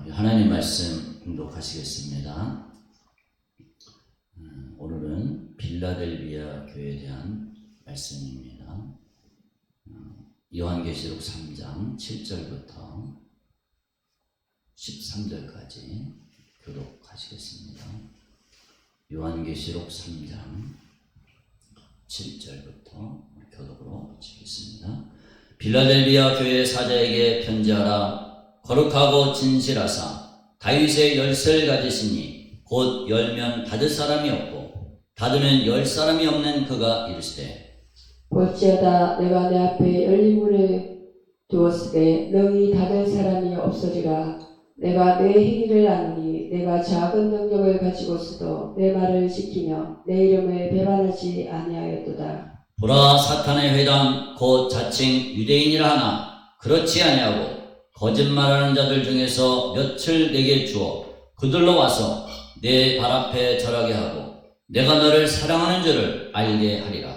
하나님 말씀 공독하시겠습니다. 오늘은 빌라델비아 교회에 대한 말씀입니다. 요한계시록 3장 7절부터 13절까지 교독하시겠습니다. 요한계시록 3장 7절부터 교독으로 마치겠습니다. 빌라델비아 교회 사자에게 편지하라. 거룩하고 진실하사 다윗의 열쇠를 가지시니 곧 열면 닫을 사람이 없고 닫으면 열 사람이 없는 그가 이르시되 볼지어다 내가 내 앞에 열린 문을 두었을 때 능히 닫을 사람이 없으리라. 내가 내 행위를 아노니 내가 작은 능력을 가지고서도 내 말을 지키며 내 이름을 배반하지 아니하였도다. 보라, 사탄의 회당 곧 자칭 유대인이라 하나 그렇지 아니하고 거짓말하는 자들 중에서 몇을 내게 주어 그들로 와서 내 발 앞에 절하게 하고 내가 너를 사랑하는 줄을 알게 하리라.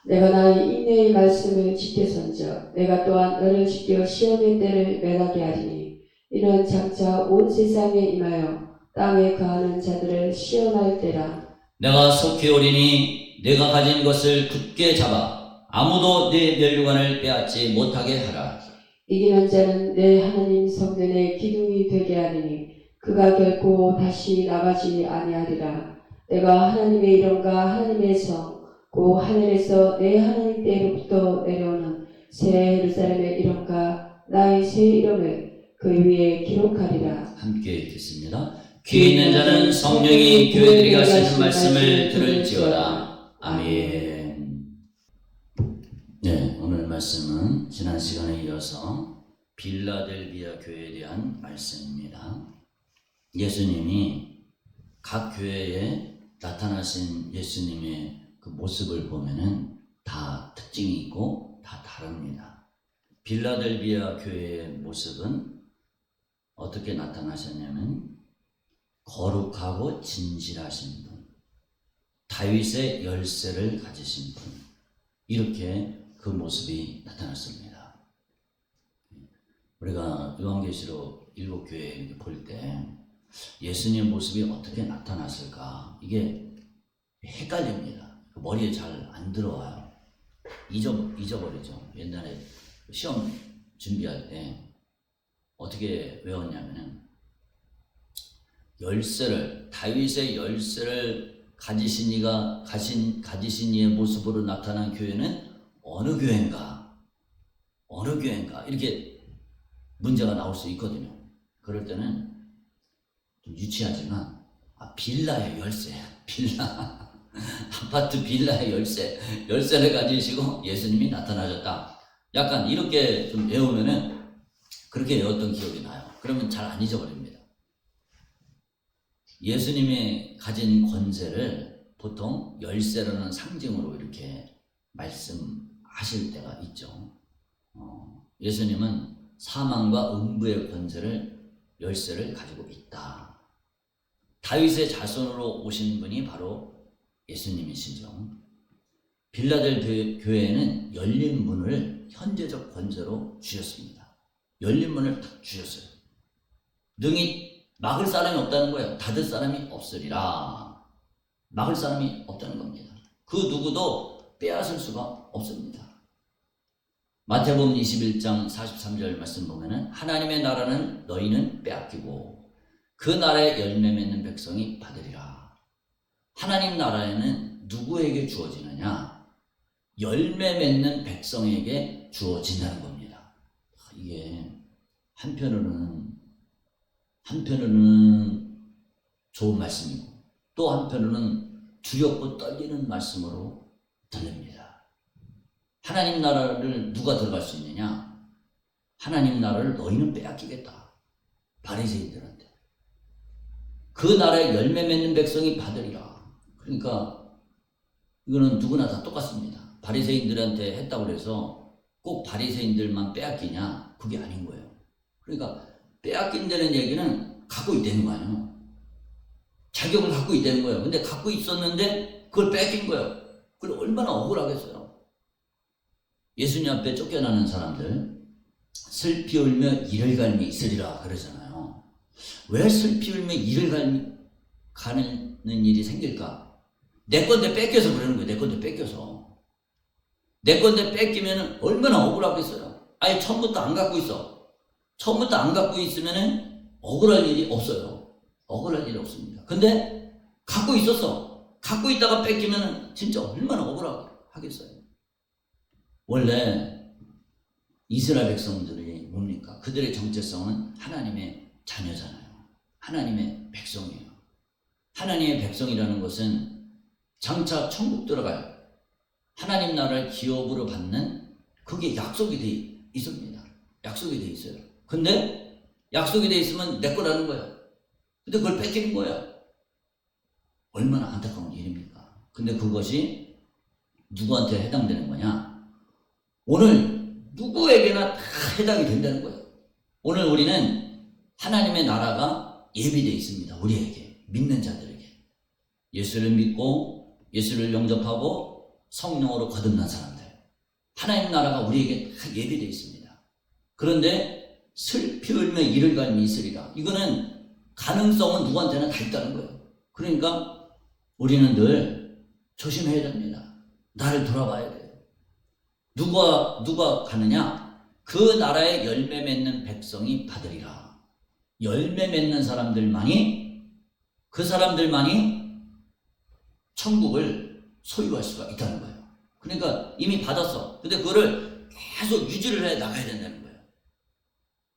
내가 나의 인내의 말씀을 지켰은즉 내가 또한 너를 지켜 시험의 때를 면하게 하리니 이는 장차 온 세상에 임하여 땅에 거하는 자들을 시험할 때라. 내가 속히 오리니 내가 가진 것을 굳게 잡아 아무도 내 면류관을 빼앗지 못하게 하라. 이기는 자는 내 하나님 성전의 기둥이 되게 하리니 그가 결코 다시 나가지 아니하리라. 내가 하나님의 이름과 하나님의 성 곧 하늘에서 내 하나님 때로부터 내려오는 새 예루살렘의 이름과 나의 새 이름을 그 위에 기록하리라. 함께 읽겠습니다. 귀 있는 자는 성령이 교회들이 하시는 말씀을 들을지어다. 아멘. 네, 오늘 말씀은 지난 시간에 이어서 빌라델비아 교회에 대한 말씀입니다. 예수님이 각 교회에 나타나신 예수님의 그 모습을 보면은 다 특징이 있고 다 다릅니다. 빌라델비아 교회의 모습은 어떻게 나타나셨냐면 거룩하고 진실하신 분, 다윗의 열쇠를 가지신 분, 이렇게 그 모습이 나타났습니다. 우리가 요한계시록 7교회 이렇게 볼 때 예수님의 모습이 어떻게 나타났을까, 이게 헷갈립니다. 머리에 잘 안 들어와요. 잊어버리죠. 옛날에 시험 준비할 때 어떻게 외웠냐면은 다윗의 열쇠를 가지신 이의 모습으로 나타난 교회는 어느 교회인가 이렇게 문제가 나올 수 있거든요. 그럴 때는 좀 유치하지만 빌라의 열쇠, 아파트 빌라의 열쇠를 가지시고 예수님이 나타나셨다. 약간 이렇게 좀 외우면은 그렇게 외웠던 기억이 나요. 그러면 잘 안 잊어버립니다. 예수님이 가진 권세를 보통 열쇠라는 상징으로 이렇게 말씀하실 때가 있죠. 예수님은 사망과 음부의 열쇠를 가지고 있다. 다윗의 자손으로 오신 분이 바로 예수님이시죠. 빌라델 교회에는 열린 문을 현재적 권세로 주셨습니다. 열린 문을 딱 주셨어요. 능히 막을 사람이 없다는 거예요. 닫을 사람이 없으리라. 막을 사람이 없다는 겁니다. 그 누구도 빼앗을 수가 없습니다. 마태복음 21장 43절 말씀 보면은 하나님의 나라는 너희는 빼앗기고 그 나라에 열매 맺는 백성이 받으리라. 하나님 나라에는 누구에게 주어지느냐? 열매 맺는 백성에게 주어진다는 겁니다. 이게 한편으로는 좋은 말씀이고 또 한편으로는 두렵고 떨리는 말씀으로 들립니다. 하나님 나라를 누가 들어갈 수 있느냐? 하나님 나라를 너희는 빼앗기겠다. 바리새인들한테. 그 나라에 열매 맺는 백성이 받으리라. 그러니까 이거는 누구나 다 똑같습니다. 바리새인들한테 했다고 해서 꼭 바리새인들만 빼앗기냐? 그게 아닌 거예요. 그러니까 빼앗긴다는 얘기는 갖고 있다는 거 아니에요. 자격을 갖고 있다는 거예요. 근데 갖고 있었는데 그걸 뺏긴 거예요. 그걸 얼마나 억울하겠어요. 예수님 앞에 쫓겨나는 사람들 슬피 울며 이를 갈미 있으리라 그러잖아요. 왜 슬피 울며 이를 가는 일이 생길까? 내 건데 뺏겨서 그러는 거예요. 내 건데 뺏겨서. 내 건데 뺏기면 얼마나 억울하겠어요. 아예 처음부터 안 갖고 있어. 처음부터 안 갖고 있으면 억울할 일이 없어요. 억울할 일이 없습니다. 근데 갖고 있었어. 갖고 있다가 뺏기면 진짜 얼마나 억울하겠어요. 원래 이스라엘 백성들이 뭡니까? 그들의 정체성은 하나님의 자녀잖아요. 하나님의 백성이에요. 하나님의 백성이라는 것은 장차 천국 들어가요. 하나님 나라를 기업으로 받는 그게 약속이 돼 있습니다. 약속이 돼 있어요. 근데 약속이 돼 있으면 내 거라는 거예요. 근데 그걸 뺏기는 거예요. 얼마나 안타까운 일입니까? 근데 그것이 누구한테 해당되는 거냐? 오늘 누구에게나 다 해당이 된다는 거예요. 오늘 우리는 하나님의 나라가 예비되어 있습니다. 우리에게, 믿는 자들에게. 예수를 믿고 예수를 영접하고 성령으로 거듭난 사람들. 하나님 나라가 우리에게 다 예비되어 있습니다. 그런데 슬피 울며 이를 갈미 있으리라. 이거는 가능성은 누구한테나 다 있다는 거예요. 그러니까 우리는 늘 조심해야 됩니다. 나를 돌아봐야 돼요. 누가 가느냐? 그 나라의 열매 맺는 백성이 받으리라. 열매 맺는 사람들만이, 그 사람들만이 천국을 소유할 수가 있다는 거예요. 그러니까 이미 받았어. 근데 그거를 계속 유지를 해 나가야 된다는 거예요.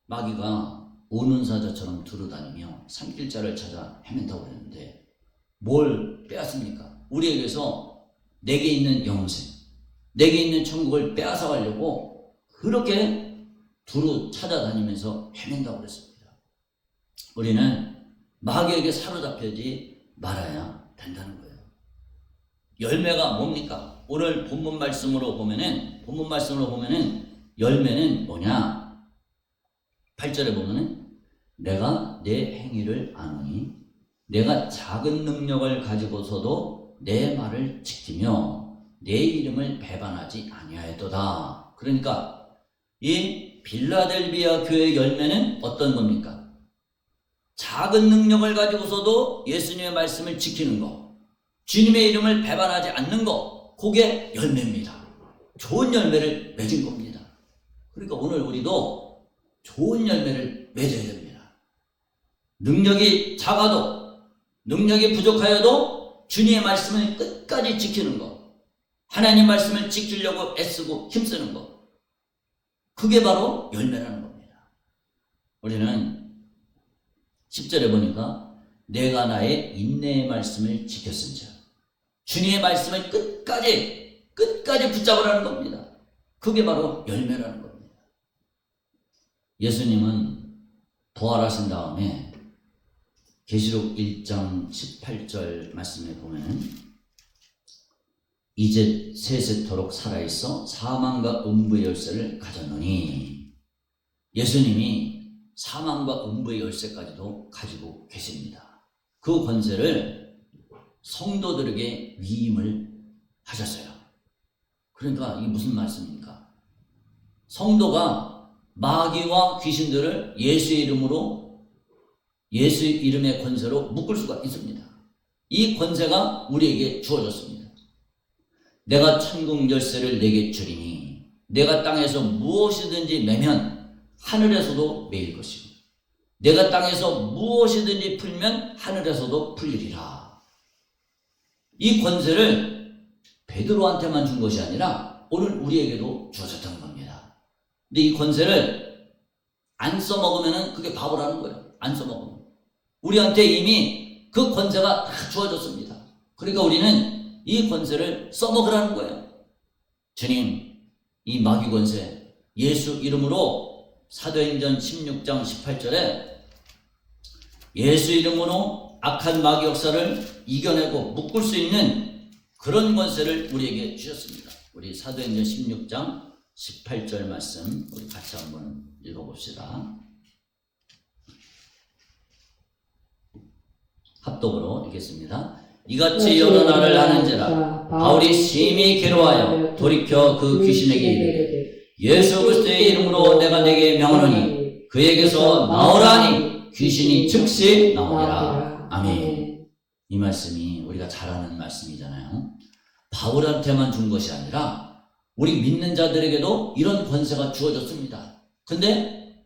마귀가 오는 사자처럼 두루다니며 산길자를 찾아 헤맨다고 그랬는데 뭘 빼앗습니까? 우리에게서 내게 있는 영생, 내게 있는 천국을 빼앗아 가려고 그렇게 두루 찾아다니면서 헤맨다고 그랬습니다. 우리는 마귀에게 사로잡히지 말아야 된다는 거예요. 열매가 뭡니까? 오늘 본문 말씀으로 보면은 열매는 뭐냐? 8절에 보면은 내가 내 행위를 아노니 내가 작은 능력을 가지고서도 내 말을 지키며 내 이름을 배반하지 아니하였도다. 그러니까 이 빌라델비아 교회의 열매는 어떤 겁니까? 작은 능력을 가지고서도 예수님의 말씀을 지키는 거, 주님의 이름을 배반하지 않는 거, 그게 열매입니다. 좋은 열매를 맺은 겁니다. 그러니까 오늘 우리도 좋은 열매를 맺어야 됩니다. 능력이 작아도, 능력이 부족하여도 주님의 말씀을 끝까지 지키는 거, 하나님 말씀을 지키려고 애쓰고 힘쓰는 거, 그게 바로 열매라는 겁니다. 우리는 10절에 보니까 내가 나의 인내의 말씀을 지켰은즉, 주님의 말씀을 끝까지 붙잡으라는 겁니다. 그게 바로 열매라는 겁니다. 예수님은 부활하신 다음에 계시록 1장 18절 말씀에 보면은 이제 세세토록 살아있어 사망과 음부의 열쇠를 가졌노니, 예수님이 사망과 음부의 열쇠까지도 가지고 계십니다. 그 권세를 성도들에게 위임을 하셨어요. 그러니까 이게 무슨 말씀입니까? 성도가 마귀와 귀신들을 예수의 이름의 권세로 묶을 수가 있습니다. 이 권세가 우리에게 주어졌습니다. 내가 천국 열쇠를 내게 주리니 내가 땅에서 무엇이든지 매면 하늘에서도 매일 것이고 내가 땅에서 무엇이든지 풀면 하늘에서도 풀리리라. 이 권세를 베드로한테만 준 것이 아니라 오늘 우리에게도 주어졌다는 겁니다. 근데 이 권세를 안 써먹으면 그게 바보라는 거예요. 안 써먹으면. 우리한테 이미 그 권세가 다 주어졌습니다. 그러니까 우리는 이 권세를 써먹으라는 거예요. 주님, 이 마귀 권세 예수 이름으로 사도행전 16장 18절에 예수 이름으로 악한 마귀 역사를 이겨내고 묶을 수 있는 그런 권세를 우리에게 주셨습니다. 우리 사도행전 16장 18절 말씀 우리 같이 한번 읽어봅시다. 합독으로 읽겠습니다. 이같이 여러 날을 하는지라 바울이 심히 괴로워하여 돌이켜 그 귀신에게 이르되 예수 그리스도의 이름으로 내가 네게 명하노니 그에게서 나오라 하니 귀신이 즉시 나오리라. 아멘. 이 말씀이 우리가 잘 아는 말씀이잖아요. 바울한테만 준 것이 아니라 우리 믿는 자들에게도 이런 권세가 주어졌습니다. 근데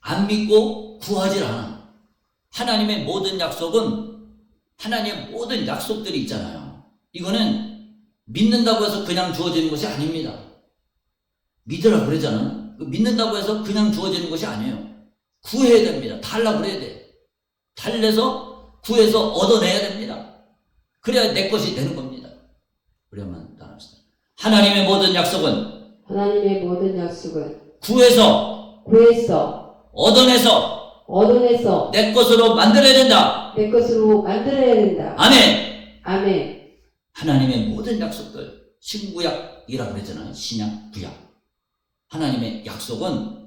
안 믿고 구하질 않아. 하나님의 모든 약속은, 하나님의 모든 약속들이 있잖아요. 이거는 믿는다고 해서 그냥 주어지는 것이 아닙니다. 믿으라 그러잖아요. 믿는다고 해서 그냥 주어지는 것이 아니에요. 구해야 됩니다. 달라고 그래야 돼. 달래서 구해서 얻어내야 됩니다. 그래야 내 것이 되는 겁니다. 우리 한번 따라합시다. 하나님의 모든 약속은 구해서 얻어내서 내 것으로 만들어야 된다. 아멘. 하나님의 모든 약속들, 신구약이라고 그랬잖아요. 신약, 구약. 하나님의 약속은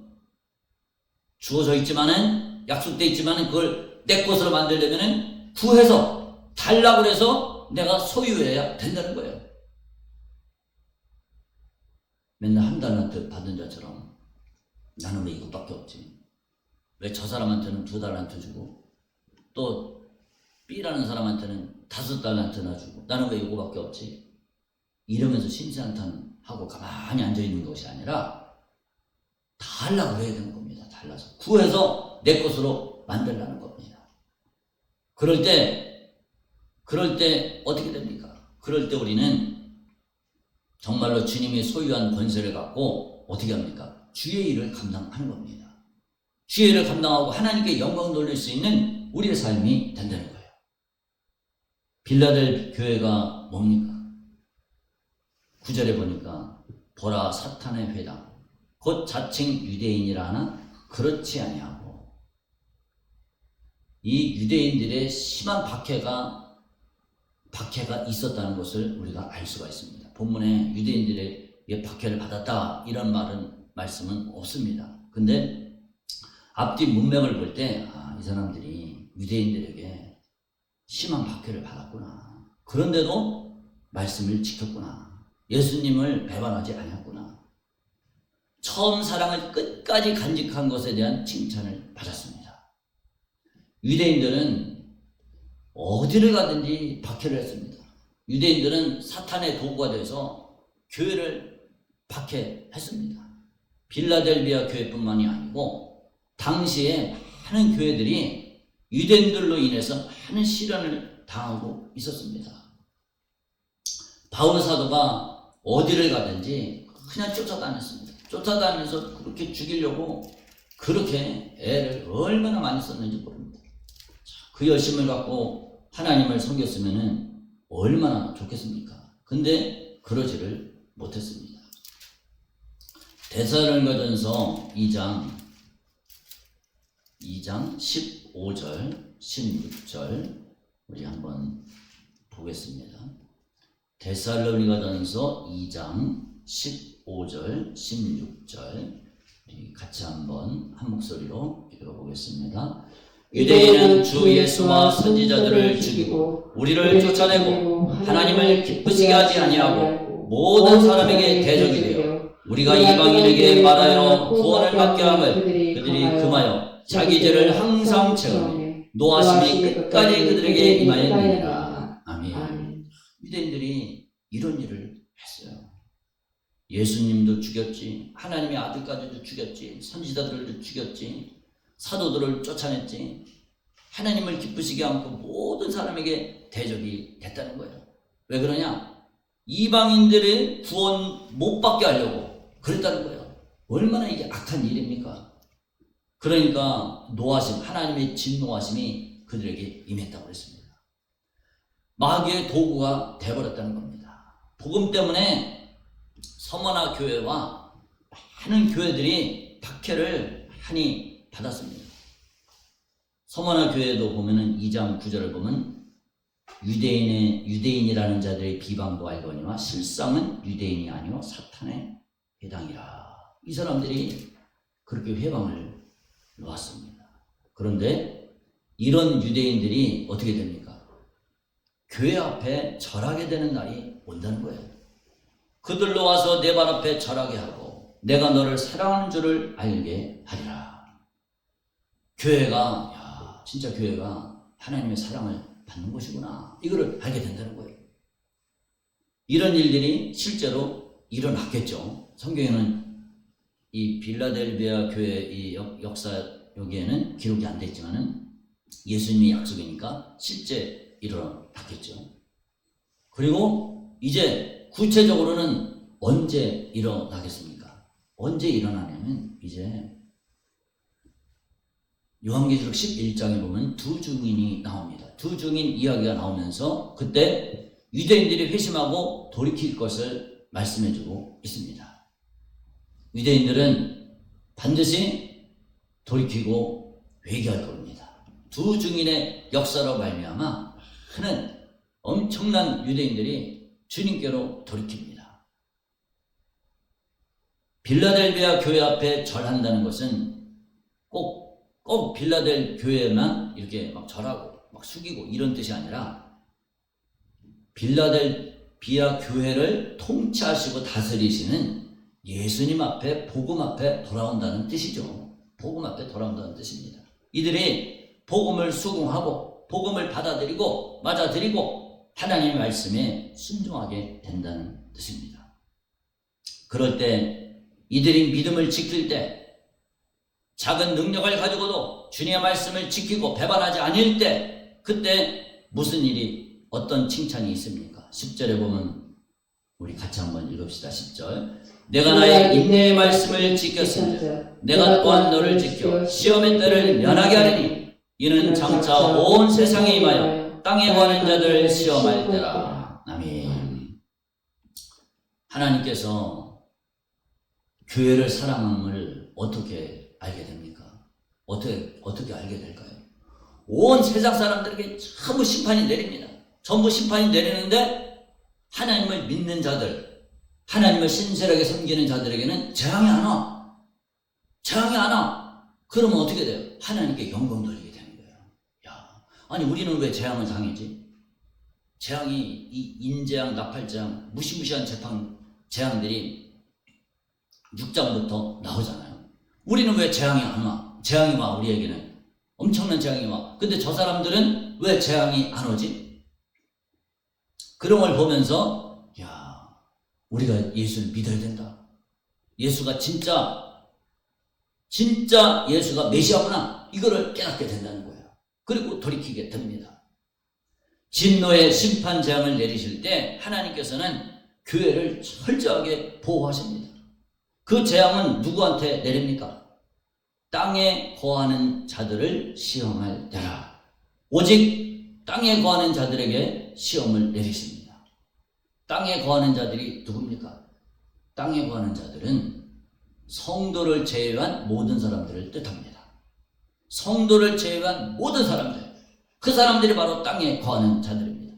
주어져 있지만은, 약속되어 있지만은 그걸 내 것으로 만들려면은 구해서 달라고 해서 내가 소유해야 된다는 거예요. 맨날 한 달란트 받은 자처럼 나는 왜 이것밖에 없지? 왜 저 사람한테는 2달란트 주고 또 B라는 사람한테는 5달란트나 주고 나는 왜 이거밖에 없지? 이러면서 심사한탄하고 가만히 앉아있는 것이 아니라 달라고 해야 되는 겁니다. 달라서 구해서 내 것으로 만들라는 겁니다. 그럴 때 어떻게 됩니까? 그럴 때 우리는 정말로 주님이 소유한 권세를 갖고 어떻게 합니까? 주의 일을 감당하는 겁니다. 주의 일을 감당하고 하나님께 영광 돌릴 수 있는 우리의 삶이 된다는 거예요. 빌라델 교회가 뭡니까? 9절에 보니까 보라 사탄의 회당 곧 자칭 유대인이라 하나 그렇지 아니하고, 이 유대인들의 심한 박해가 있었다는 것을 우리가 알 수가 있습니다. 본문에 유대인들의 박해를 받았다 이런 말씀은 없습니다. 근데 앞뒤 문맥을 볼 때 이 사람들이 유대인들에게 심한 박해를 받았구나. 그런데도 말씀을 지켰구나. 예수님을 배반하지 않았구나. 처음 사랑을 끝까지 간직한 것에 대한 칭찬을 받았습니다. 유대인들은 어디를 가든지 박해를 했습니다. 유대인들은 사탄의 도구가 돼서 교회를 박해했습니다. 빌라델비아 교회뿐만이 아니고 당시에 많은 교회들이 유대인들로 인해서 많은 시련을 당하고 있었습니다. 바울 사도가 어디를 가든지 그냥 쫓아다녔습니다. 쫓아다니면서 그렇게 죽이려고 그렇게 애를 얼마나 많이 썼는지 모릅니다. 그 열심을 갖고 하나님을 섬겼으면 얼마나 좋겠습니까? 근데 그러지를 못했습니다. 데살로니가전서 2장 15절 16절 우리 한번 보겠습니다. 데살로니가전서 2장 15절 16절 우리 같이 한번 한 목소리로 읽어보겠습니다. 유대인은 주 예수와 선지자들을 죽이고 우리를 쫓아내고 하나님을 기쁘시게 하지 아니하고 모든 사람에게 대적이 되어 우리가 이방인에게 말하여 구원을 받게 함을 그들이 금하여 자기 죄를 항상 채우며 노하심이 끝까지 그들에게 임하였느니라. 아멘. 유대인들이 이런 일을 했어요. 예수님도 죽였지, 하나님의 아들까지도 죽였지, 선지자들도 죽였지, 사도들을 쫓아냈지, 하나님을 기쁘시게 하고 모든 사람에게 대적이 됐다는 거예요. 왜 그러냐? 이방인들의 구원 못 받게 하려고 그랬다는 거예요. 얼마나 이게 악한 일입니까? 그러니까 노하심, 하나님의 진노하심이 그들에게 임했다고 그랬습니다. 마귀의 도구가 되어버렸다는 겁니다. 복음 때문에 서머나 교회와 많은 교회들이 박해를 많이 받았습니다. 서머나 교회도 보면은 2장 9절을 보면 유대인이라는 자들의 비방도 알거니와 실상은 유대인이 아니오 사탄의 회당이라. 이 사람들이 그렇게 회방을 놓았습니다. 그런데 이런 유대인들이 어떻게 됩니까? 교회 앞에 절하게 되는 날이 온다는 거예요. 그들로 와서 내 발 앞에 절하게 하고 내가 너를 사랑하는 줄을 알게 하리라. 교회가, 야, 진짜 교회가 하나님의 사랑을 받는 것이구나. 이거를 알게 된다는 거예요. 이런 일들이 실제로 일어났겠죠. 성경에는 이 빌라델비아 교회 이 역사 여기에는 기록이 안 됐지만은 예수님의 약속이니까 실제 일어났겠죠. 그리고 이제 구체적으로는 언제 일어나겠습니까? 언제 일어나냐면 이제 요한계시록 11장에 보면 두 증인이 나옵니다. 두 증인 이야기가 나오면서 그때 유대인들이 회심하고 돌이킬 것을 말씀해주고 있습니다. 유대인들은 반드시 돌이키고 회개할 겁니다. 두 증인의 역사로 말미암아 큰 엄청난 유대인들이 주님께로 돌이킵니다. 빌라델비아 교회 앞에 절한다는 것은 꼭 빌라델 교회만 이렇게 막 절하고 막 숙이고 이런 뜻이 아니라 빌라델비아 교회를 통치하시고 다스리시는 예수님 앞에 복음 앞에 돌아온다는 뜻이죠. 복음 앞에 돌아온다는 뜻입니다. 이들이 복음을 수긍하고 복음을 받아들이고 맞아들이고 하나님의 말씀에 순종하게 된다는 뜻입니다. 그럴 때 이들이 믿음을 지킬 때 작은 능력을 가지고도 주님의 말씀을 지키고 배반하지 않을 때 그때 무슨 일이 어떤 칭찬이 있습니까? 10절에 보면 우리 같이 한번 읽읍시다. 10절 내가 나의 인내의 말씀을 지켰으며 내가 또한 너를 지켜 시험의 때를 면하게 하리니 이는 장차 온 세상에 임하여 땅에 거하는 자들을 시험할 때라. 아멘. 하나님께서 교회를 사랑함을 어떻게 알게 됩니까? 어떻게 알게 될까요? 온 세상 사람들에게 전부 심판이 내립니다. 전부 심판이 내리는데 하나님을 믿는 자들, 하나님을 신실하게 섬기는 자들에게는 재앙이 안 와. 재앙이 안 와. 그러면 어떻게 돼요? 하나님께 영광 돌리게 되는 거예요. 야, 아니 우리는 왜 재앙을 당했지? 재앙이 이 인재앙, 나팔재앙, 무시무시한 재앙들이 6장부터 나오잖아요. 우리는 왜 재앙이 안 와? 재앙이 와, 우리에게는. 엄청난 재앙이 와. 근데 저 사람들은 왜 재앙이 안 오지? 그런 걸 보면서, 야, 우리가 예수를 믿어야 된다. 예수가 진짜 예수가 메시아구나. 이거를 깨닫게 된다는 거예요. 그리고 돌이키게 됩니다. 진노의 심판 재앙을 내리실 때 하나님께서는 교회를 철저하게 보호하십니다. 그 재앙은 누구한테 내립니까? 땅에 거하는 자들을 시험할 때라. 오직 땅에 거하는 자들에게 시험을 내리십니다. 땅에 거하는 자들이 누굽니까? 땅에 거하는 자들은 성도를 제외한 모든 사람들을 뜻합니다. 성도를 제외한 모든 사람들. 그 사람들이 바로 땅에 거하는 자들입니다.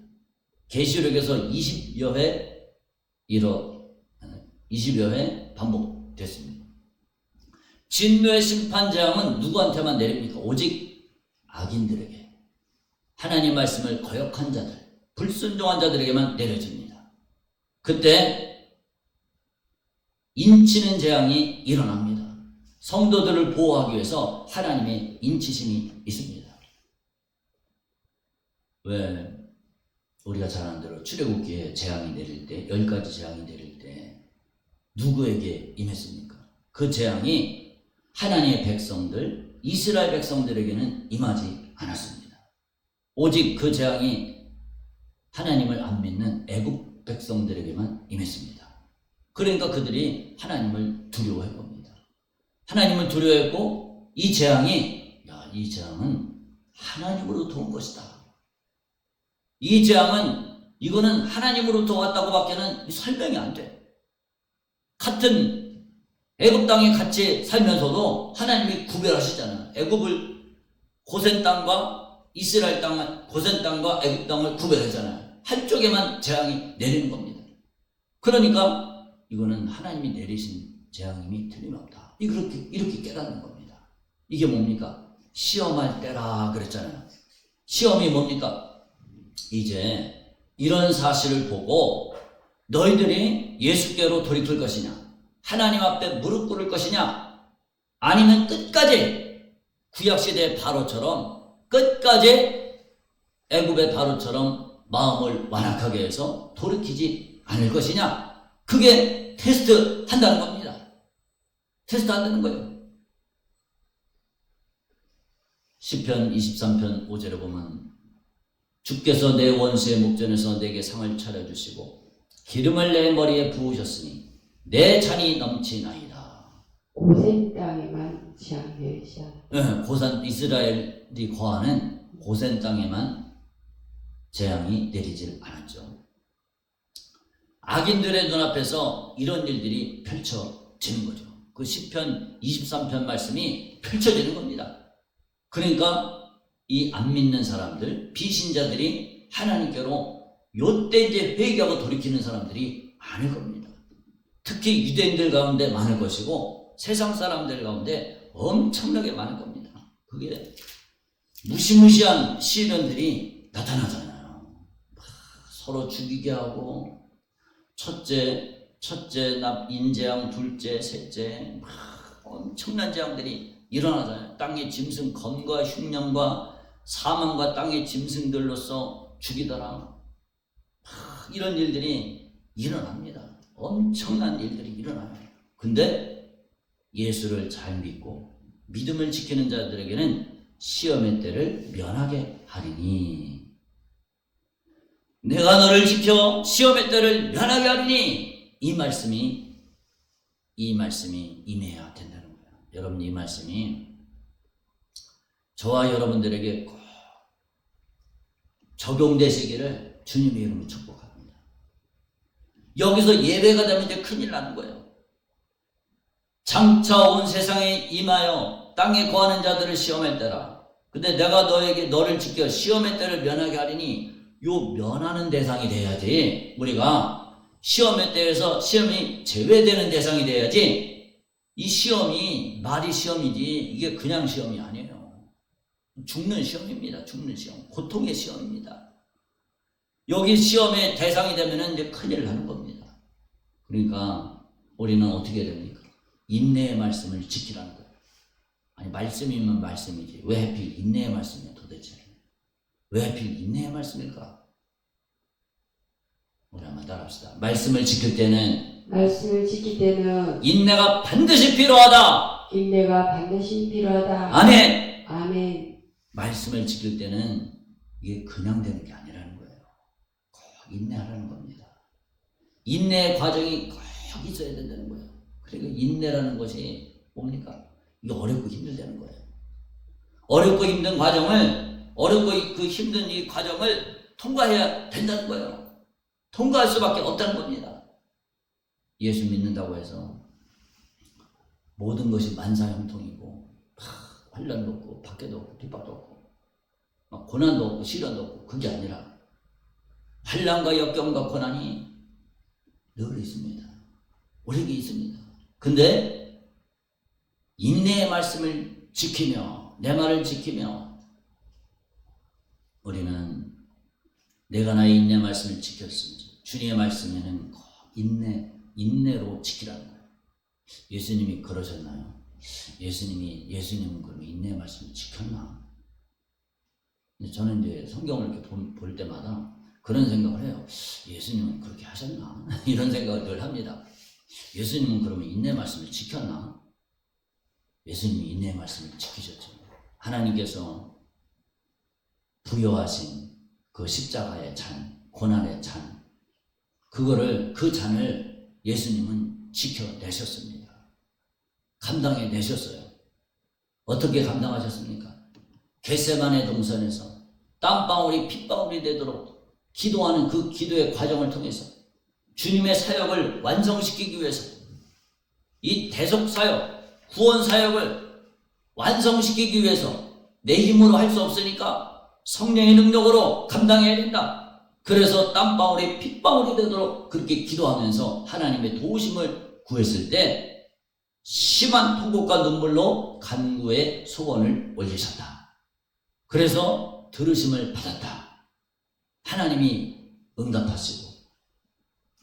계시록에서 20여 회 반복됐습니다. 진노의 심판 재앙은 누구한테만 내립니까? 오직 악인들에게, 하나님 말씀을 거역한 자들, 불순종한 자들에게만 내려집니다. 그때 인치는 재앙이 일어납니다. 성도들을 보호하기 위해서 하나님의 인치심이 있습니다. 왜 우리가 잘 아는 대로 출애굽기에 재앙이 내릴 때, 10가지 재앙이 내릴 때 누구에게 임했습니까? 그 재앙이 하나님의 백성들, 이스라엘 백성들에게는 임하지 않았습니다. 오직 그 재앙이 하나님을 안 믿는 애굽 백성들에게만 임했습니다. 그러니까 그들이 하나님을 두려워한 겁니다. 하나님을 두려워했고 이 재앙은 하나님으로부터 온 것이다. 이 재앙은 이거는 하나님으로부터 왔다고밖에는 설명이 안 돼. 같은 애굽 땅에 같이 살면서도 하나님이 구별하시잖아요. 애굽을 고센 땅과 이스라엘 땅, 고센 땅과 애굽 땅을 구별하잖아요. 한쪽에만 재앙이 내리는 겁니다. 그러니까 이거는 하나님이 내리신 재앙임이 틀림없다. 이렇게 깨닫는 겁니다. 이게 뭡니까? 시험할 때라 그랬잖아요. 시험이 뭡니까? 이제 이런 사실을 보고 너희들이 예수께로 돌이킬 것이냐, 하나님 앞에 무릎 꿇을 것이냐, 아니면 끝까지 구약시대 바로처럼 끝까지 애굽의 바로처럼 마음을 완악하게 해서 돌이키지 않을 것이냐? 그게 테스트 한다는 겁니다. 테스트 한다는 거예요. 시편 23편 5절에 보면 주께서 내 원수의 목전에서 내게 상을 차려주시고 기름을 내 머리에 부으셨으니 내 잔이 넘치나이다. 고센 땅에만 지향되시라. 고산 이스라엘이 거하는 고센 땅에만 재앙이 내리질 않았죠. 악인들의 눈앞에서 이런 일들이 펼쳐지는 거죠. 그 시편 23편 말씀이 펼쳐지는 겁니다. 그러니까 이 안 믿는 사람들, 비신자들이 하나님께로 요때 이제 회개하고 돌이키는 사람들이 많을 겁니다. 특히 유대인들 가운데 많을 것이고 세상 사람들 가운데 엄청나게 많을 겁니다. 그게 무시무시한 시련들이 나타나잖아요. 서로 죽이게 하고 첫째, 인재양, 둘째, 셋째 엄청난 재앙들이 일어나잖아요. 땅의 짐승, 검과 흉년과 사망과 땅의 짐승들로서 죽이더라. 이런 일들이 일어납니다. 엄청난 일들이 일어나요. 근데 예수를 잘 믿고 믿음을 지키는 자들에게는 시험의 때를 면하게 하리니, 내가 너를 지켜 시험의 때를 면하게 하리니, 이 말씀이 임해야 된다는 거예요. 여러분, 이 말씀이 저와 여러분들에게 꼭 적용되시기를 주님의 이름으로 축복합니다. 여기서 예배가 되면 이제 큰일 나는 거예요. 장차 온 세상에 임하여 땅에 거하는 자들을 시험할 때라. 근데 내가 너를 지켜 시험의 때를 면하게 하리니, 요 면하는 대상이 돼야지, 우리가 시험의 때에서 시험이 제외되는 대상이 돼야지. 이 시험이 말이 시험이지 이게 그냥 시험이 아니에요. 죽는 시험입니다. 죽는 시험, 고통의 시험입니다. 여기 시험의 대상이 되면 이제 큰일 나는 겁니다. 그러니까 우리는 어떻게 됩니까? 인내의 말씀을 지키라는 거예요. 아니, 말씀이면 말씀이지 왜 하필 인내의 말씀이야 도대체? 왜 하필 인내의 말씀일까? 우리 한번 따라합시다. 말씀을 지킬 때는 인내가 반드시 필요하다. 아멘. 말씀을 지킬 때는 이게 그냥 되는 게 아니라는 거예요. 꼭 인내하라는 겁니다. 인내의 과정이 꼭 있어야 된다는 거예요. 그리고 인내라는 것이 뭡니까? 이게 어렵고 힘들다는 거예요. 어렵고 힘든 과정을, 어렵고 그 힘든 이 과정을 통과해야 된다는 거예요. 통과할 수밖에 없다는 겁니다. 예수 믿는다고 해서 모든 것이 만사형통이고 환난도 없고 박해도 없고 핍박도 없고 막 고난도 없고 시련도 없고, 그게 아니라 환난과 역경과 고난이 늘 있습니다. 우리에게 있습니다. 근데 인내의 말씀을 지키며 내 말을 지키며 우리는 내가 나의 인내 말씀을 지켰습니다. 주님의 말씀에는 꼭 인내로 지키라는 거예요. 예수님이 그러셨나요? 예수님은 그러면 인내의 말씀을 지켰나? 저는 이제 성경을 이렇게 볼 때마다 그런 생각을 해요. 예수님은 그렇게 하셨나? 이런 생각을 늘 합니다. 예수님은 그러면 인내의 말씀을 지켰나? 예수님이 인내의 말씀을 지키셨죠. 하나님께서 부여하신 그 십자가의 잔, 고난의 잔, 그 잔을 예수님은 지켜내셨습니다. 감당해내셨어요. 어떻게 감당하셨습니까? 겟세마네 동산에서 땀방울이 핏방울이 되도록 기도하는 그 기도의 과정을 통해서 주님의 사역을 완성시키기 위해서, 이 대속사역, 구원사역을 완성시키기 위해서 내 힘으로 할 수 없으니까 성령의 능력으로 감당해야 된다. 그래서 땀방울이 핏방울이 되도록 그렇게 기도하면서 하나님의 도우심을 구했을 때 심한 통곡과 눈물로 간구의 소원을 올리셨다. 그래서 들으심을 받았다. 하나님이 응답하시고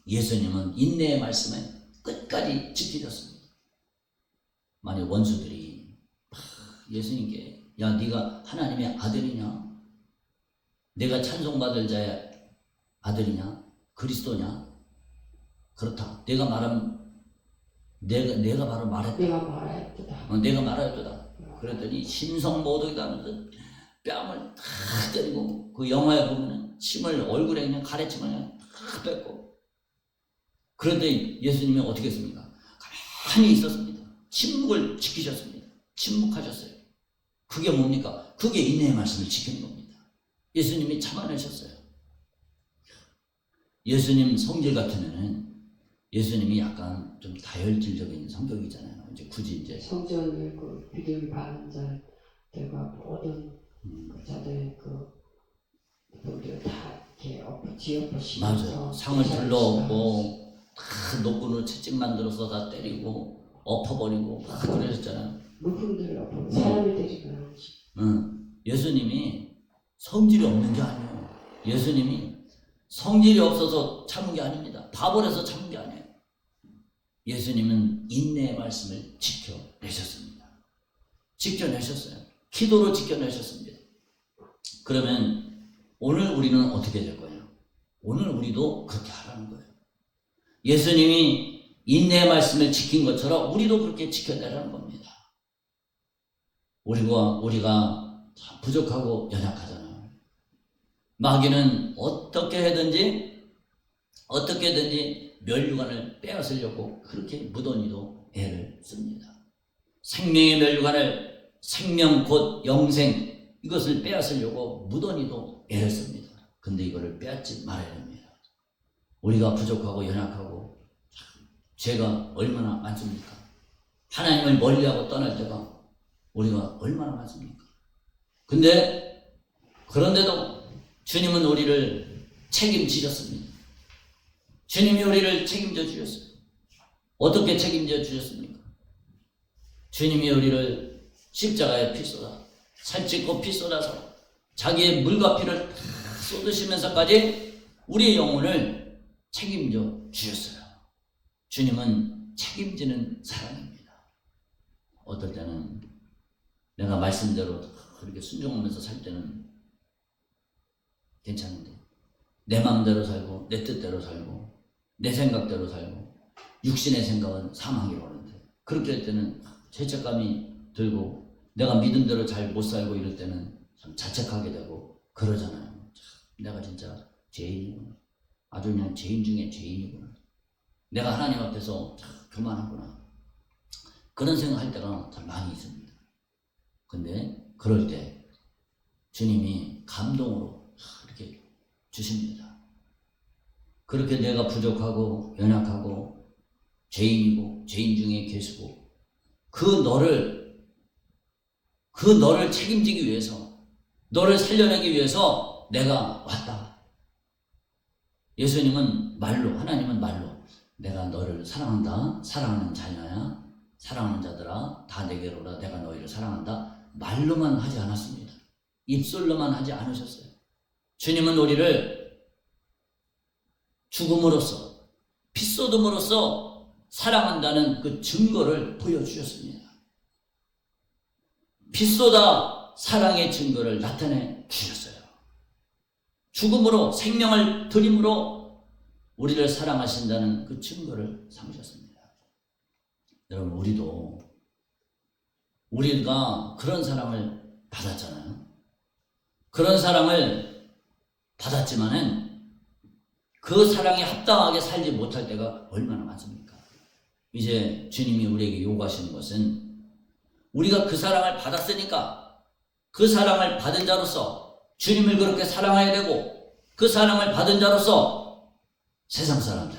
예수님은 인내의 말씀을 끝까지 지키셨습니다. 만약 원수들이 예수님께 야, 네가 하나님의 아들이냐? 내가 찬송받을 자의 아들이냐? 그리스도냐? 그렇다. 내가 바로 말했다. 내가 말하였도다. 내가 말하였도다. 그랬더니 신성모독이다 하면서 뺨을 다 때리고, 그 영화에 보면은 침을 얼굴에 그냥 가래침을 그냥 다 뺐고, 그런데 예수님이 어떻게 했습니까? 가만히 있었습니다. 침묵을 지키셨습니다. 침묵하셨어요. 그게 뭡니까? 그게 인내의 말씀을 지키는 겁니다. 예수님이 참아내셨어요. 예수님 성질 같으면은 예수님이 약간 좀 다혈질적인 성격이잖아요. 이제 굳이 이제 성전을 그 비둘기 바른 자들과 모든 자들 그분들 다 이렇게 뒤엎으시면서 맞아요. 상을 불러오고 다 노끈으로 채찍 만들어서 다 때리고 엎어버리고 막 그러셨잖아요. 물품들을 엎어 사람을 때리면 예수님이 성질이 없는 게 아니에요. 예수님이 성질이 없어서 참은 게 아닙니다. 바보라서 참은 게 아니에요. 예수님은 인내의 말씀을 지켜내셨습니다. 지켜내셨어요. 기도로 지켜내셨습니다. 그러면 오늘 우리는 어떻게 될 거예요? 오늘 우리도 그렇게 하라는 거예요. 예수님이 인내의 말씀을 지킨 것처럼 우리도 그렇게 지켜내라는 겁니다. 우리가 참 부족하고 연약하잖아요. 마귀는 어떻게든지 멸류관을 빼앗으려고 그렇게 무던히도 애를 씁니다. 생명의 멸류관을, 생명 곧 영생, 이것을 빼앗으려고 무던히도 애를 씁니다. 근데 이거를 빼앗지 말아야 됩니다. 우리가 부족하고 연약하고 죄가 얼마나 많습니까? 하나님을 멀리하고 떠날 때가 우리가 얼마나 많습니까? 그런데도 주님은 우리를 책임지셨습니다. 주님이 우리를 책임져 주셨어요. 어떻게 책임져 주셨습니까? 주님이 우리를 십자가에 피 쏟아, 살찌고 피 쏟아서 자기의 물과 피를 다 쏟으시면서까지 우리의 영혼을 책임져 주셨어요. 주님은 책임지는 사랑입니다. 어떨 때는 내가 말씀대로 그렇게 순종하면서 살 때는 괜찮은데 내 마음대로 살고 내 뜻대로 살고 내 생각대로 살고 육신의 생각은 사망이라고 하는데 그렇게 할 때는 죄책감이 들고 내가 믿음대로 잘 못 살고 이럴 때는 참 자책하게 되고 그러잖아요. 참, 내가 진짜 죄인이구나. 아주 그냥 죄인 중에 죄인이구나. 내가 하나님 앞에서 참 교만하구나. 그런 생각할 때가 참 많이 있습니다. 근데 그럴 때 주님이 감동으로 이렇게 주십니다. 그렇게 내가 부족하고 연약하고 죄인이고 죄인 중에 계시고 그 너를 책임지기 위해서 너를 살려내기 위해서 내가 왔다. 예수님은 말로, 하나님은 말로 내가 너를 사랑한다. 사랑하는 자녀야. 사랑하는 자들아 다 내게로 오라. 내가 너희를 사랑한다. 말로만 하지 않았습니다. 입술로만 하지 않으셨어요. 주님은 우리를 죽음으로써 피 쏟음으로써 사랑한다는 그 증거를 보여주셨습니다. 피 쏟아 사랑의 증거를 나타내 주셨어요. 죽음으로 생명을 드림으로 우리를 사랑하신다는 그 증거를 삼으셨습니다. 여러분 우리가 그런 사랑을 받았잖아요. 그런 사랑을 받았지만은 그 사랑에 합당하게 살지 못할 때가 얼마나 많습니까? 이제 주님이 우리에게 요구하시는 것은 우리가 그 사랑을 받았으니까 그 사랑을 받은 자로서 주님을 그렇게 사랑해야 되고 그 사랑을 받은 자로서 세상 사람들,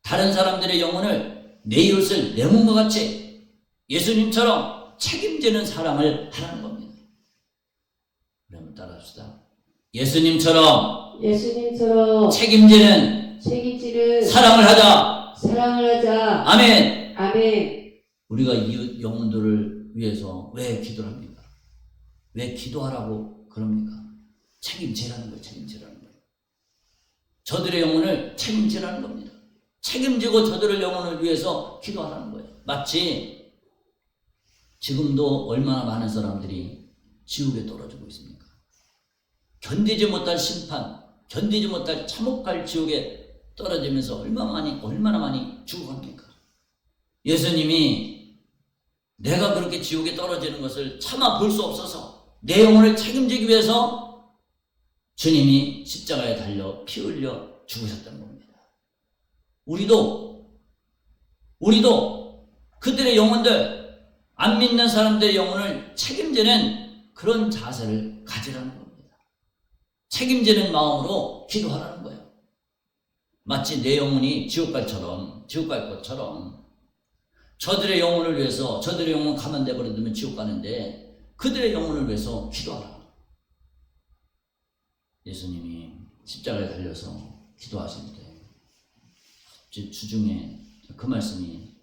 다른 사람들의 영혼을 내 이웃을 내 몸과 같이 예수님처럼 책임지는 사랑을 하라는 겁니다. 그러면 따라합시다. 예수님처럼 책임지는 사랑을 하자. 아멘. 우리가 이웃 영혼들을 위해서 왜 기도를 합니까? 왜 기도하라고 그럽니까? 책임지라는 거예요. 저들의 영혼을 책임지라는 겁니다. 책임지고 저들의 영혼을 위해서 기도하라는 거예요. 마치 지금도 얼마나 많은 사람들이 지옥에 떨어지고 있습니까? 견디지 못할 심판, 견디지 못할 참혹할 지옥에 떨어지면서 얼마나 많이 죽어갑니까? 예수님이 내가 그렇게 지옥에 떨어지는 것을 참아 볼 수 없어서 내 영혼을 책임지기 위해서 주님이 십자가에 달려 피 흘려 죽으셨다는 겁니다. 우리도 그들의 영혼들, 안 믿는 사람들의 영혼을 책임지는 그런 자세를 가지라는 겁니다. 책임지는 마음으로 기도하라는 거예요. 마치 내 영혼이 지옥 갈 것처럼 저들의 영혼을 위해서, 저들의 영혼 가만 내버려두면 지옥 가는데 그들의 영혼을 위해서 기도하라. 예수님이 십자가에 달려서 기도하실 때 주중에 그 말씀이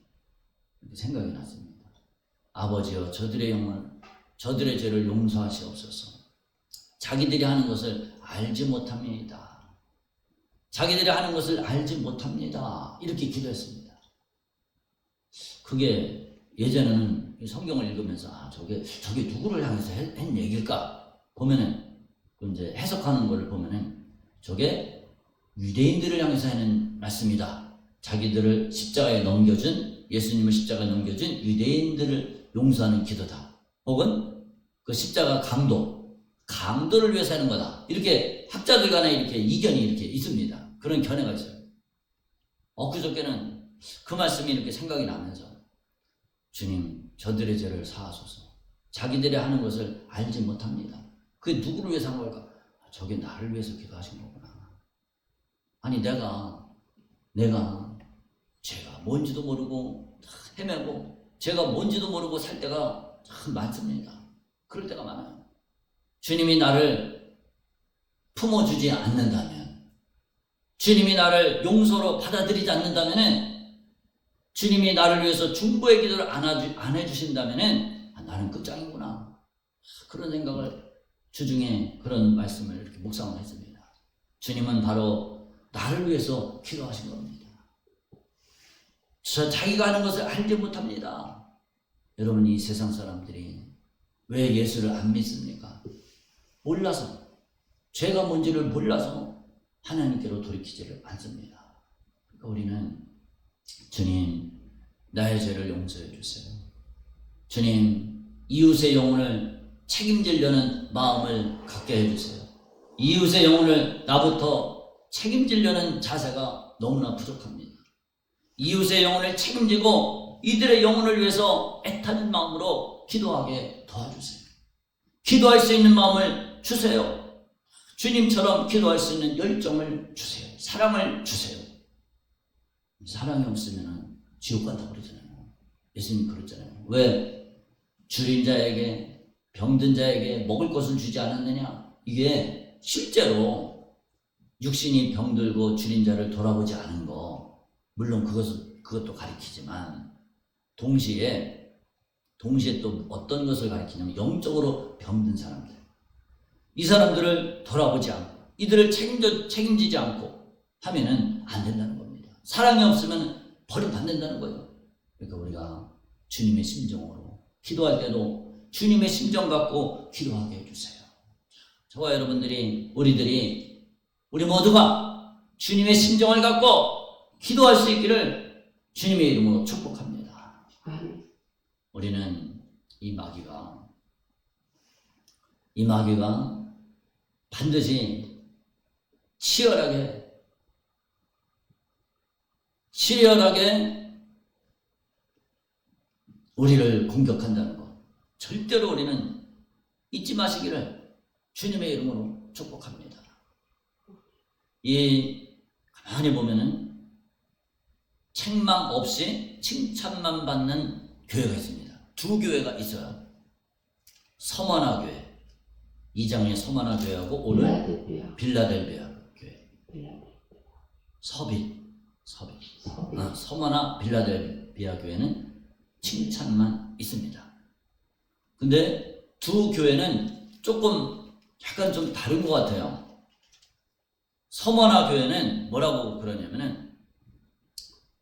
생각이 났습니다. 아버지여, 저들의 영혼, 저들의 죄를 용서하시옵소서. 자기들이 하는 것을 알지 못합니다. 자기들이 하는 것을 알지 못합니다. 이렇게 기도했습니다. 그게 예전에는 성경을 읽으면서 저게 누구를 향해서 한 얘기일까 보면은, 이제 해석하는 걸 보면은 저게 유대인들을 향해서 하는 말씀이다. 자기들을 십자가에 넘겨준, 예수님을 십자가에 넘겨준 유대인들을 용서하는 기도다. 혹은 그 십자가 강도를 위해서 하는 거다. 이렇게 학자들 간에 이렇게 이견이 이렇게 있습니다. 그런 견해가 있어요. 엊그저께는 그 말씀이 이렇게 생각이 나면서, 주님, 저들의 죄를 사하소서. 자기들이 하는 것을 알지 못합니다. 그게 누구를 위해서 한 걸까? 저게 나를 위해서 기도하신 거구나. 아니, 내가 죄가 뭔지도 모르고 헤매고 죄가 뭔지도 모르고 살 때가 참 많습니다. 그럴 때가 많아요. 주님이 나를 품어주지 않는다면, 주님이 나를 용서로 받아들이지 않는다면, 주님이 나를 위해서 중보의 기도를 안 해주신다면 나는 끝장이구나. 그런 생각을 주중에 그런 말씀을 이렇게 묵상을 했습니다. 주님은 바로 나를 위해서 기도하신 겁니다. 자기가 하는 것을 알지 못합니다. 여러분, 이 세상 사람들이 왜 예수를 안 믿습니까? 몰라서, 죄가 뭔지를 몰라서 하나님께로 돌이키지를 않습니다. 그러니까 우리는, 주님, 나의 죄를 용서해 주세요. 주님, 이웃의 영혼을 책임지려는 마음을 갖게 해주세요. 이웃의 영혼을 나부터 책임지려는 자세가 너무나 부족합니다. 이웃의 영혼을 책임지고 이들의 영혼을 위해서 애타는 마음으로 기도하게 도와주세요. 기도할 수 있는 마음을 주세요. 주님처럼 기도할 수 있는 열정을 주세요. 사랑을 주세요. 사랑이 없으면 지옥 간다고 그러잖아요. 예수님 그랬잖아요. 왜 줄인 자에게, 병든 자에게 먹을 것을 주지 않았느냐? 이게 실제로 육신이 병들고 줄인 자를 돌아보지 않은 거, 물론 그것도 가리키지만 동시에 또 어떤 것을 가리키냐면 영적으로 병든 사람들, 이 사람들을 돌아보지 않고 이들을 책임지지 않고 하면은 안 된다는 겁니다. 사랑이 없으면 버림받는다는 거예요. 그러니까 우리가 주님의 심정으로 기도할 때도 주님의 심정 갖고 기도하게 해주세요. 저와 여러분들이, 우리 모두가 주님의 심정을 갖고 기도할 수 있기를 주님의 이름으로 축복합니다. 우리는 이 마귀가 반드시 치열하게 우리를 공격한다는 것, 절대로 우리는 잊지 마시기를 주님의 이름으로 축복합니다. 가만히 보면은 책망 없이 칭찬만 받는 교회가 있습니다. 두 교회가 있어요. 서머나 교회, 2장의 서머나 교회하고 오늘 빌라델비아 교회. 서머나 빌라델비아 교회는 칭찬만 있습니다. 근데 두 교회는 약간 좀 다른 것 같아요. 서머나 교회는 뭐라고 그러냐면은,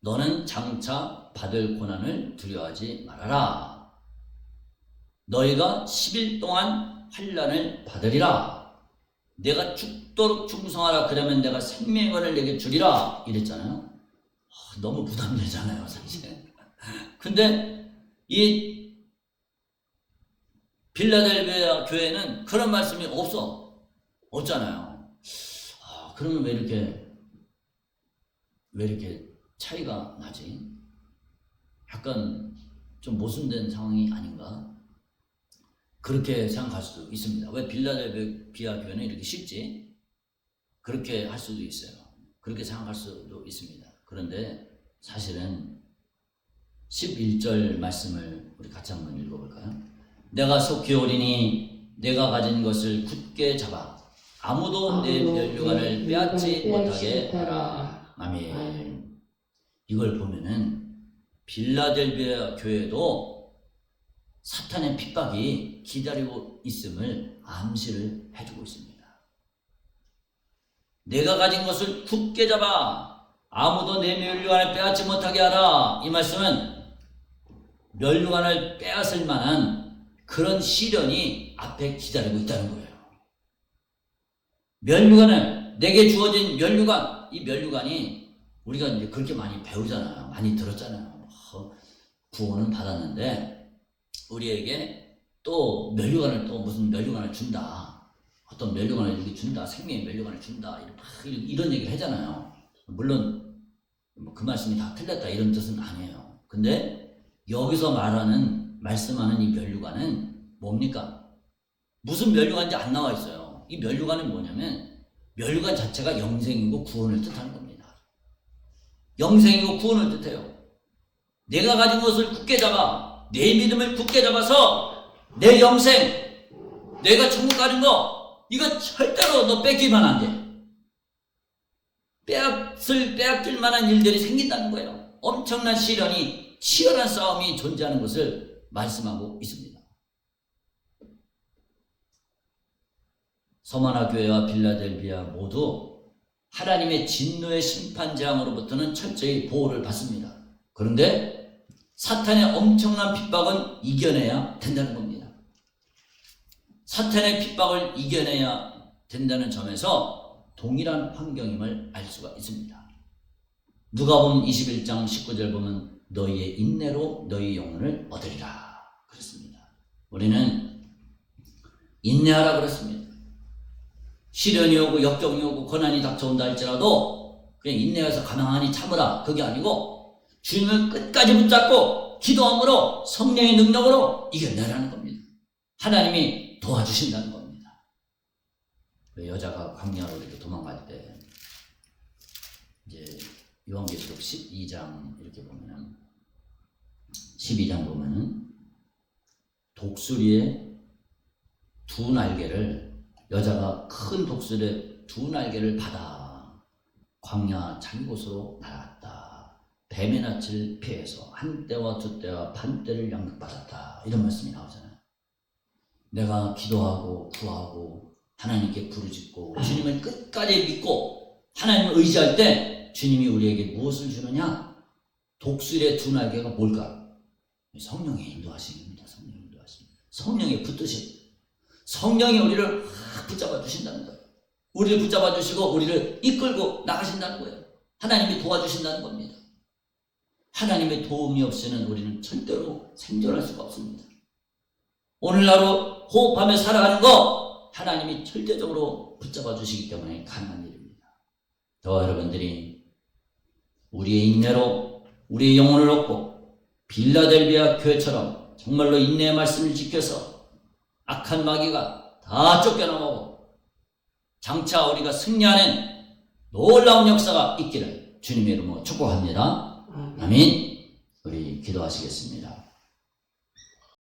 너는 장차 받을 고난을 두려워하지 말아라. 너희가 10일 동안 환난을 받으리라. 내가 죽도록 충성하라. 그러면 내가 생명의 권을 내게 주리라. 이랬잖아요. 너무 부담되잖아요, 사실. 근데 이 빌라델비아 교회는 그런 말씀이 없잖아요. 그러면 왜 이렇게 차이가 나지? 약간 좀 모순된 상황이 아닌가? 그렇게 생각할 수도 있습니다. 왜 빌라델비아 교회는 이렇게 쉽지? 그렇게 할 수도 있어요. 그렇게 생각할 수도 있습니다. 그런데 사실은 11절 말씀을 우리 같이 한번 읽어볼까요? 내가 속히 오리니 내가 가진 것을 굳게 잡아 아무도 내 면류관을 빼앗지 못하게 하라. 아멘. 이걸 보면은 빌라델비아 교회도 사탄의 핍박이 기다리고 있음을 암시를 해주고 있습니다. 내가 가진 것을 굳게 잡아 아무도 내 면류관을 빼앗지 못하게 하라. 이 말씀은 면류관을 빼앗을 만한 그런 시련이 앞에 기다리고 있다는 거예요. 면류관을, 내게 주어진 면류관, 이 면류관이 우리가 이제 그렇게 많이 배우잖아요. 많이 들었잖아요. 구원은 받았는데 우리에게 또 면류관을, 또 무슨 면류관을 준다. 어떤 면류관을 이렇게 준다. 생명의 면류관을 준다. 이런 얘기를 하잖아요. 물론 그 말씀이 다 틀렸다 이런 뜻은 아니에요. 근데 여기서 말씀하는 이 면류관은 뭡니까? 무슨 면류관인지 안 나와 있어요. 이 면류관은 뭐냐면 면류관 자체가 영생이고 구원을 뜻하는 겁니다. 영생이고 구원을 뜻해요. 내가 가진 것을 굳게 잡아, 내 믿음을 굳게 잡아서 내 영생, 내가 천국 가는 거 이거 절대로 너 뺏기면 안 돼. 빼앗을 만한 일들이 생긴다는 거예요. 엄청난 시련이, 치열한 싸움이 존재하는 것을 말씀하고 있습니다. 서머나 교회와 빌라델비아 모두 하나님의 진노의 심판 재앙으로부터는 철저히 보호를 받습니다. 그런데 사탄의 엄청난 핍박은 이겨내야 된다는 겁니다. 사탄의 핍박을 이겨내야 된다는 점에서 동일한 환경임을 알 수가 있습니다. 누가복음 21장 19절 보면 너희의 인내로 너희 영혼을 얻으리라 그랬습니다. 우리는 인내하라 그랬습니다. 시련이 오고 역경이 오고 고난이 닥쳐온다 할지라도 그냥 인내해서 가만히 참으라. 그게 아니고 주님을 끝까지 붙잡고 기도함으로 성령의 능력으로 이겨내라는 겁니다. 하나님이 도와주신다는 겁니다. 여자가 광야로 이렇게 도망갈 때 이제 요한계시록 12장 이렇게 보면은 12장 보면은 독수리의 두 날개를 여자가 큰 독수리의 두 날개를 받아 광야 자기 곳으로 날아갔다. 뱀의 낯을 피해서 한 때와 두 때와 반 때를 양육받았다. 이런 말씀이 나오잖아요. 내가 기도하고 구하고 하나님께 부르짖고 주님을 끝까지 믿고 하나님을 의지할 때 주님이 우리에게 무엇을 주느냐? 독수리의 두 날개가 뭘까? 성령의 인도하심입니다. 성령의 인도하심. 성령의 붙드심. 성령이 우리를 붙잡아 주신다는 거예요. 우리를 붙잡아 주시고 우리를 이끌고 나가신다는 거예요. 하나님이 도와주신다는 겁니다. 하나님의 도움이 없이는 우리는 절대로 생존할 수가 없습니다. 오늘날로 호흡하며 살아가는 거 하나님이 절대적으로 붙잡아 주시기 때문에 가능한 일입니다. 저와 여러분들이 우리의 인내로 우리의 영혼을 얻고 빌라델비아 교회처럼 정말로 인내의 말씀을 지켜서 악한 마귀가 다 쫓겨나가고 장차 우리가 승리하는 놀라운 역사가 있기를 주님의 이름으로 축복합니다. 아멘. 우리 기도하시겠습니다.